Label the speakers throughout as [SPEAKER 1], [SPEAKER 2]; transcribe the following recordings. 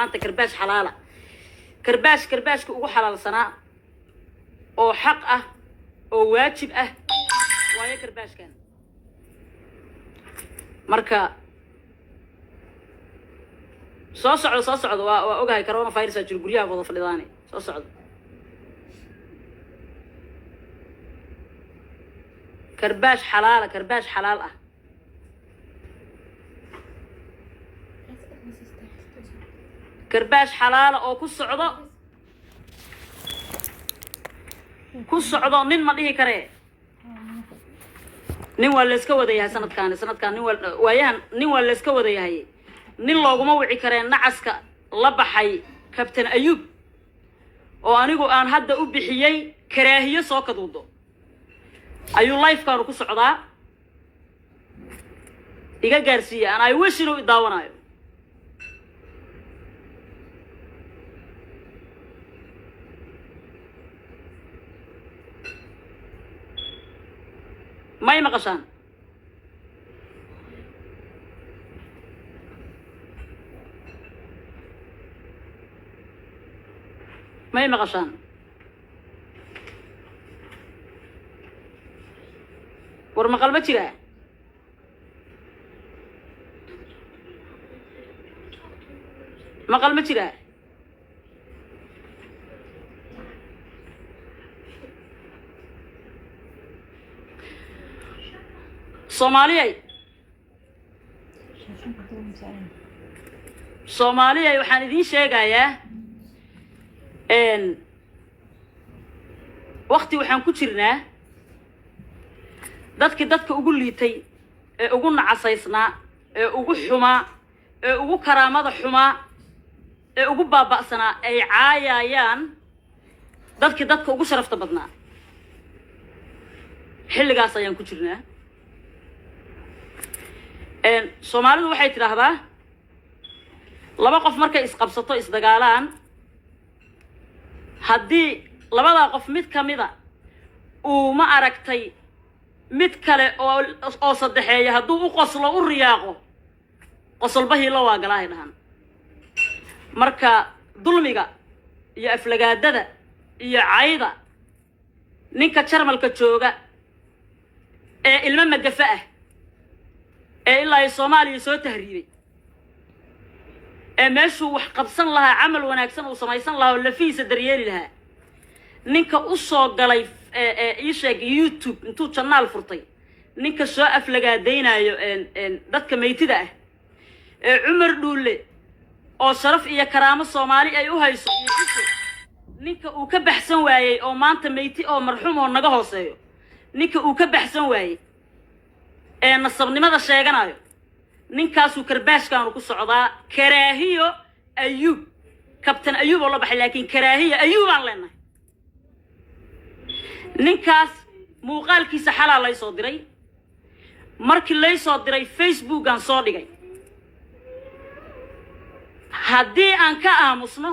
[SPEAKER 1] maanta karbaash xalaala karbaash ugu xalaalsanaa oo xaq ah oo waajib ah waayo karbaashkan marka soo socdo waa ogahay corona virus jir guryaha wada fadhidaanay soo socdo karbaash xalaal ah karbaash xalaal oo ku socdo nin ma dhihi kare nin waa la iska wadayahay sanadkan nin waa la iska wadayahay nin looguma wici kareen nacaska la baxay kabtan ayub oo anigu aan hadda u bixiyay karaahiyo soo kaduudo ayuu life-kaanu ku socdaa iga gaarsiiya aan ay wish inuu daawanayo may maqashaan war maqal ma jiraa Soomaaliyay waxaan idin sheegayaa waqti waxaan ku jirnaa dadka ugu liitay ee ugu nacasaysnaa ee ugu xumaa ee ugu karaamada xumaa ee ugu baaba'sanaa ay caayayaan dadka ugu sharafta badnaa xilligaas ayaan ku jirnaa Soomaalidu waxay tiraahdaa laba qof markay isqabsato isdagaalaan haddii labada qof mid kamida uu ma aragtay mid kale oo saddexeeya hadduu u qoslo u riyaaqo qosolbahii la waagalaahay dhahan marka dulmiga iyo aflagaadada iyo cayda ninka jarmalka jooga ee ilmo magafa ah ee ilaa Soomaaliya soo tahriibay ee meeshuu wax qabsan lahaa camal wanaagsan uu samaysan lahaa oo lafiisa daryeeli lahaa ninka u soo galay isheeg YouTube intuu channel furtay ninka soo aflagaadeynayo dadka meeytida ah ee Umar Dhuule oo sharaf iyo karaamo Soomaali ay u hayso ninka uu ka baxsan waayay oo maanta meeyti oo marxuum oo naga hooseeyo ninka uu ka baxsan waayay ee nasabnimada sheeganayo ninkaasuu karbaashkaanu ku socdaa karaahiyo ayub kabtan ayub oo la baxay laakiin karaahiyo ayub aan leenahay ninkaas muuqaalkiisa xalaa lay soo diray markii lay soo diray Facebook aan soo dhigay haddii aan ka aamusno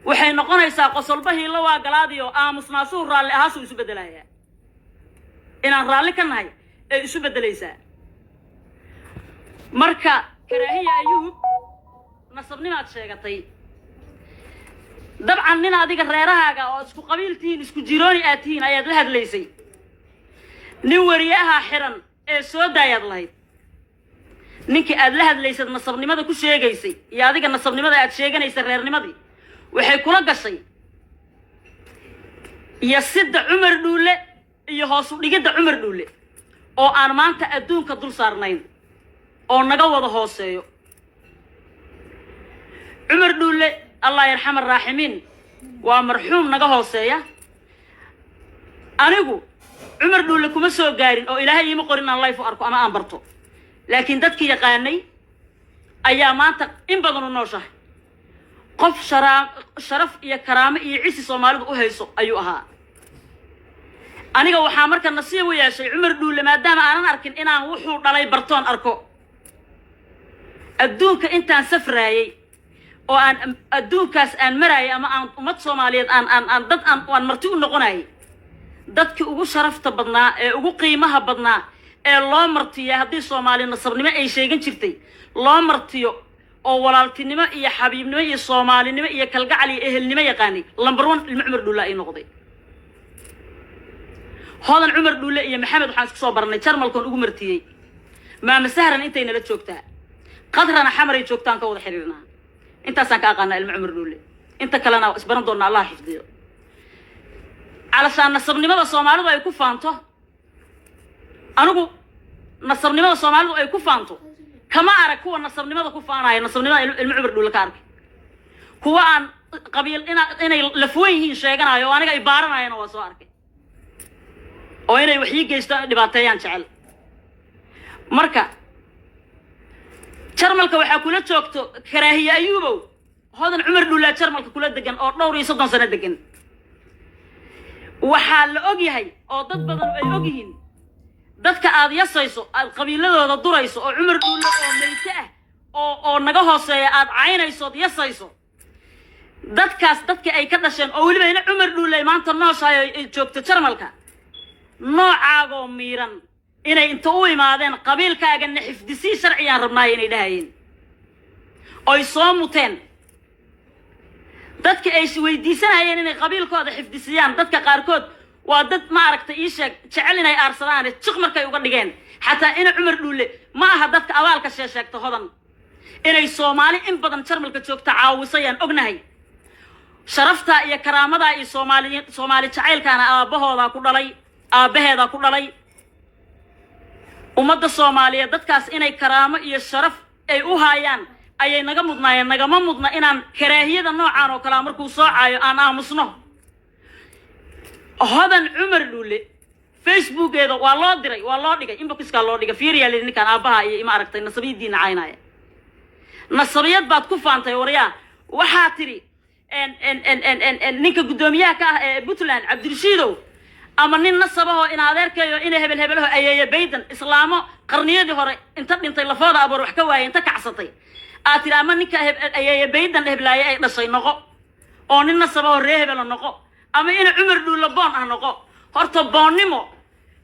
[SPEAKER 1] waxay noqonaysaa qosolbahii la waagalaadiyo aamusnaasuu raalli ahaasuu isu bedelayaa inaan raalli ka nahay ee isu bedelaysaa marka karaahiya ayub nasabnimaad sheegatay dabcan nin adiga reerahaaga oo isku qabiiltiin isku jirooni aad tihiin ayaad la hadlaysay nin wariyaha xiran ee soo daayaad lahayd ninkii aad la hadlaysad nasabnimada ku sheegaysay iyo adiga nasabnimada aad sheeganaysa reernimadii waxay kula gashay iyo sida Umar Dhuule iyo hoos u dhigida Umar Dhuule oo aan maanta adduunka dul saarnayn oo naga wada hooseeyo Umar Dhuule Allah yarxam arraaximiin waa marxuum naga hooseeya anigu Umar Dhuule kuma soo gaarin oo Ilaahay ima qorin aan life u arko ama aan barto laakiin dadkii yaqaanay ayaa maanta in badan u nooshahay qof sharaf iyo karaamo iyo cisi Soomaalidu u hayso ayuu ahaa aniga waxaa marka nasiib u yeeshay Umar Dhuule maadaama aanan arkin inaan wuxuu dhalay bartoon arko adduunka intaan safraayay oo aan adduunkaas aan maraayay ama aan ummad Soomaaliyeed aan marti u noqonayay dadkii ugu sharafta badnaa ee ugu qiimaha badnaa ee loo martiyo haddii Soomaali nasabnimo ay sheegan jirtay loo martiyo oo walaaltinimo iyo xabiibnimo iyo Soomaalinimo iyo kalgacal iyo ehelnimo yaqaani number 1 ilmo Cumar Dhuule ay noqday hodan Cumar Dhuule iyo Maxamed waxaan isku soo baranay jarmalkan ugu martiyay maama sahran intay nala joogtaa qadrana xamar ay joogtaan ka wada xiriirnaa intaasaan ka aqaanaa ilmo Cumar Dhuule inta kalena isbaran doona Allah xifdiyo علشان نصبنimada Soomaalidu ay ku faanto anigu nasabnimada Soomaalidu ay ku faanto kama arag kuwa nasabnimada ku faanaya nasabnimada ilmo Cumar Dhuule ka arag kuwa aan qabiil inay lafweyn sheeganayo oo aniga ay baaranayaan waa soo arkay oo inay wixii geysto dhibaateeyaan jecel marka jarmalka waxa kula joogto karaahiye ayuubow hodan Cumar Dhuule jarmalka kula degan oo dhowr iyo 30 sano degan waxaa la og yahay oo dad badan ay og yihiin dadka aad yasayso aad qabiiladooda durayso oo Cumar Dhuule oo meeyta ah oo naga hooseeya aad caynayso yasayso dadkaas dadka ay ka dhasheen oo waliba ina Cumar Dhuule maanta nooshaay ay joogto jarmalka noocaago miiran inay inta u imaadeen qabiilkaaga xifdisi sharciyan rabnaa inay dhahayeen oo soo muteen dadka ay weydiisanayeen inay qabiilkooda xifdisiyaan dadka qaarkood waa dad ma aragtay ii sheeg jecel inay aarsadaan jiq markay uga dhigeen xataa ina Cumar Dhuule ma aha dadka abaalka sheegto hodan inay Soomaali in badan jarmalka joogta caawisayaan ognahay sharafta iyo karaamada iyo Soomaali jacaylkaana aabaheeda ku dhalay ummadda Soomaaliyeed dadkaas inay karaamo iyo sharaf ay u haayaan ayay naga mudnaayeen nagama mudna inaan karaahiyada noocaan oo kala markuu soo caayo aan aamusno hodan Cumar Dhuule facebookeeda waa loo dhigay inboxka loo dhigay fiiriyaa ninkan aabaha iyo ima aragtay nasabiyadiina caynaya nasabiyad baad ku faantay wariyaa waxa tiri ninka gudoomiyaha ka ah ee Puntland Cabdirashiidow ama nin nasabaho in adeerkayo in hebelaho ayay baydan islaamo qarniyadii hore inta dhintay lafooda abar wax ka waayay inta kacsatay aatira ama ninka ayay baydan heblaayay ay dhashay noqo oo nin nasabaho reebelo noqo ama in Cumar Dhuule boon ah noqo horta boonnimo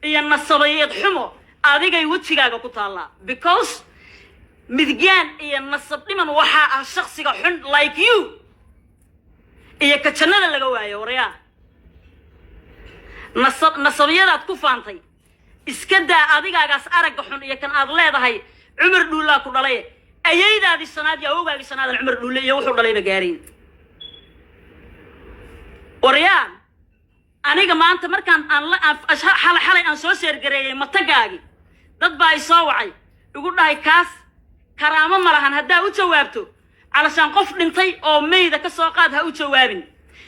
[SPEAKER 1] iyo nasabayad xumo adigay wajigaaga ku taala because midgaan iyo nasab dhiman waxa ah shakhsiga xun like you iyo ka jannada laga waayo wariyaa nasabiyadaad ku faantay iska daa adigaagaas aragga xun iyo kan aad leedahay Cumar Dhuule ku dhalay ayaydaadi sanaad yaa ogaagi sanaad Cumar Dhuule iyo wuxuu dhalayba gaareen wariyaan aniga maanta markaan xalay aan soo sheergareeyay matagaagi dad baa ay soo wacay ugu dhahay kaas karaamo ma lahan hadaa u jawaabto علشان قف dhintay oo meeyda ka soo qaad ha u jawaabin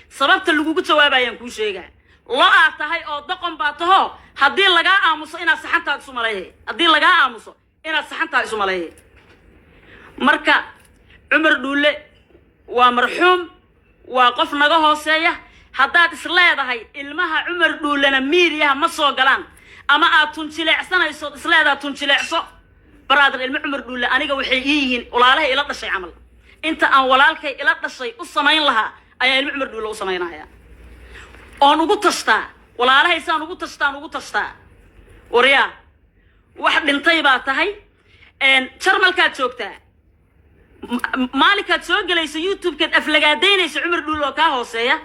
[SPEAKER 1] sababta lagu jawaabayaan ku sheega la tahay oo doqon baa taho hadii laga aamuso ina saxantaad isu maleeyay hadii laga aamuso ina saxantaad isu maleeyay marka Cumar Dhuule waa marxuum waa qof naga hooseeya hadaad isleedahay ilmaha Cumar Dhuulena miiriyaha ma soo galaan ama aad tunjileecsanayso isleedahay tunjileecso brother ilma Cumar Dhuule aniga waxay yihiin walaalahay ila dhashay amal inta aan walaalkay ila dhashay u sameyn lahaa ayaa ilma Cumar Dhuule u sameynaya oo ugu tastaa walaalahay saan ugu tastaa wariyaa wax dhintay baa tahay jarmalka joogtaa maalikaad soo galayso YouTube-keed aflagaadeynayso Cumar Dhuule oo ka hooseeya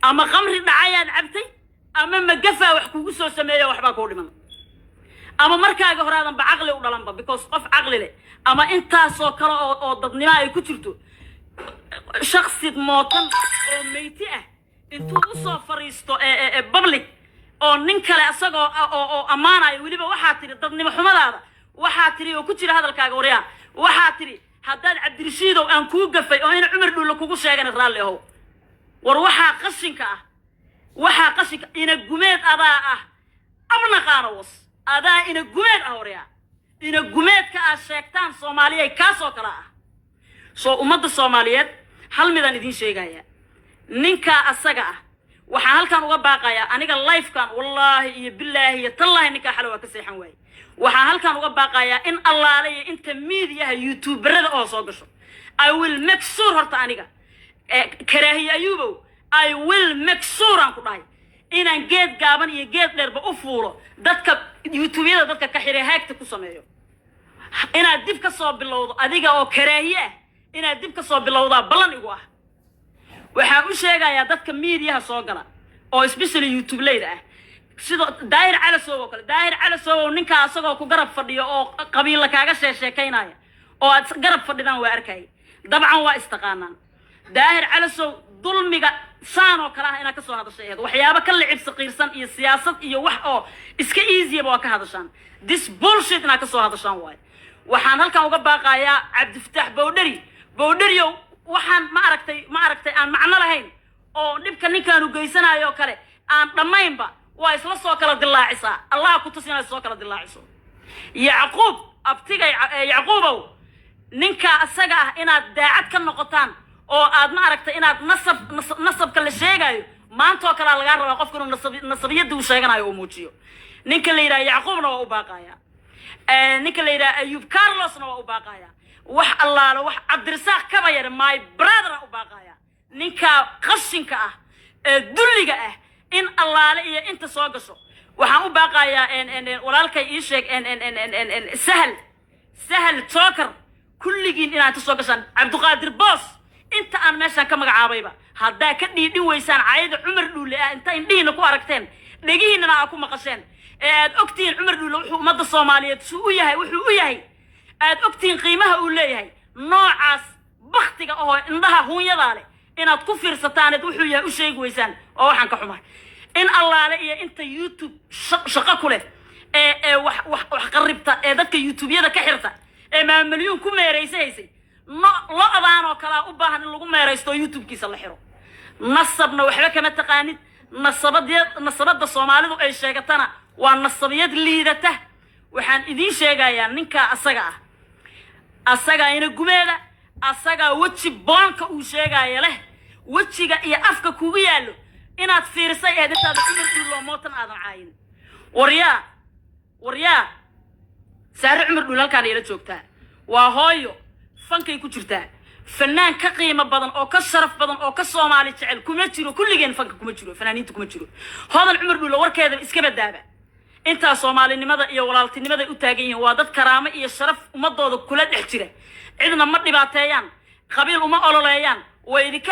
[SPEAKER 1] ama qamri dhacayaad cabtay ama magafa wax kugu soo sameeyo waxba ku dhiman ama markaaga horaadan ba aqli u dhalanba because qof aqli leh ama intaasoo kale oo dadnimo ay ku jirto shakhsi mootan oo meyti ah intuu u soo fariisto public oo nin kale asagoo oo amaanayo waliba waxa tiri dadnimo xumadaada waxa tiri oo ku jira hadalkaaga wariyaa waxa tiri haddaad Cabdirashiidow aan ku gafay oo in Cumar Dhuule kugu sheegan raali ahow war waxa qashinka ina gumeed adaa ah abna qaanawas adaa ina gumeed ah wariyaa ina gumeed ka sheegtaan Soomaaliya ka soo kala ah soo ummadda Soomaaliyeed hal midan idin sheegaya ninka asaga ah waxa halkan uga baaqaya aniga live kan wallahi iyo billahi tallahi ninka xalwa ka seexan waay waxa halkan uga baaqaya in allaale inta media youtuberada oo soo gasho I will make sure horta aniga karaahiye ayuubow I will make sure aan ku dhahay inaan geed gaaban iyo geed dheerba u fuulo dadka youtube-yada dadka ka xiray haagta ku sameeyo inaad dib ka soo bilowdo adiga oo karaahiye inaad dib ka soo bilowdaa ballan igu ah waxaan u sheegayaa dadka media soo gala oo especially YouTube leeyahay sidoo daahir cala soo kale daahir cala soo ninka asagoo ku garab fadhiyo oo qabiil kaaga sheekeynaya oo aad garab fadhidaan waa arkay dabcan waa istaqaanaan daahir cala soo dulmiga saano kala ina ka soo hadashay waxyaabo ka lacib saqiirsan iyo siyaasad iyo wax oo iska easy ba ka hadashaan this bullshit ina ka soo hadashaan waxaan halkan uga baaqayaa Cabdifataax Bowdheri waxaan ma aragtay aan macno lahayn oo dhibka ninkan u geysanayo kale aan dhamaynba waa isla soo kala dilaacisa Allah ku tusina soo kala dilaaciso Yacquub abtigay Yacquubow ninka asaga ah inaad daacad ka noqotaan oo aad ma aragtay inaad nasabka la sheegayo maanta kala laga rabaa qofka inuu nasabiyada uu sheeganayo oo muujiyo ninka la yiraahdo Yacquubna waa u baaqaya ninka la yiraahdo Ayub Carlosna waa u baaqaya wax allaala wax Cabdirasaaq ka bayar my brother u baaqaya ninka qashinka ah dulliga ah in allaala iyo inta soo gasho waxaan u baaqayaa walaalkay ii sheeg sahal tookar kulligiin inaad soo gashaan Cabdiqaadir Boos inta aan meeshan ka magacaabayba hadda ka dhiidhin weysaan caayada Cumar Dhuule inta indhiina ku aragteen dhagihiinana aad ku maqasheen aad ogtiin Cumar Dhuule wuxuu umada Soomaaliyeed suu yahay wuxuu u yahay aad ogtiin qiimaha uu leeyahay noocaas waqtiga oo indhaha huunyada leh inaad ku fiirsataan wuxuu yahay u sheeg weysaan oo waxaan ka xumahay in allaale iyo inta YouTube shaqo ku leh wax qaribta dadka YouTube-yada ka xirta maamuliyun ku meereysay lo adaan oo kala u baahan in lagu meereysto YouTube-kiisa la xiro nasabna waxba kama taqaanid nasabada Soomaalidu ay sheegatana waa nasabiyad liidata waxaan idin sheegayaa ninka asaga ina gumeeda asaga waji boonka uu sheegaya leh wajiga iyo afka kugu yaalo inaad fiirsay eedintaada Cumar Dhuule mootan aadan caayin waryaa saare Cumar Dhuule halkaan ila joogtaa waa hooyo fankay ku jirtaa fanaan ka qiimo badan oo ka sharaf badan oo ka Soomaali jecel kuma jiro kulligeen fanka kuma jiro fanaaniinta kuma jiro hodan Cumar Dhuule warkeeda iska badaaba inta Soomaalinimada iyo walaaltinimada u taagan yihiin waa dad karaamo iyo sharaf umadooda kula dhex jira cidna ma dhibaateeyaan qabiil uma ololeeyaan way idinka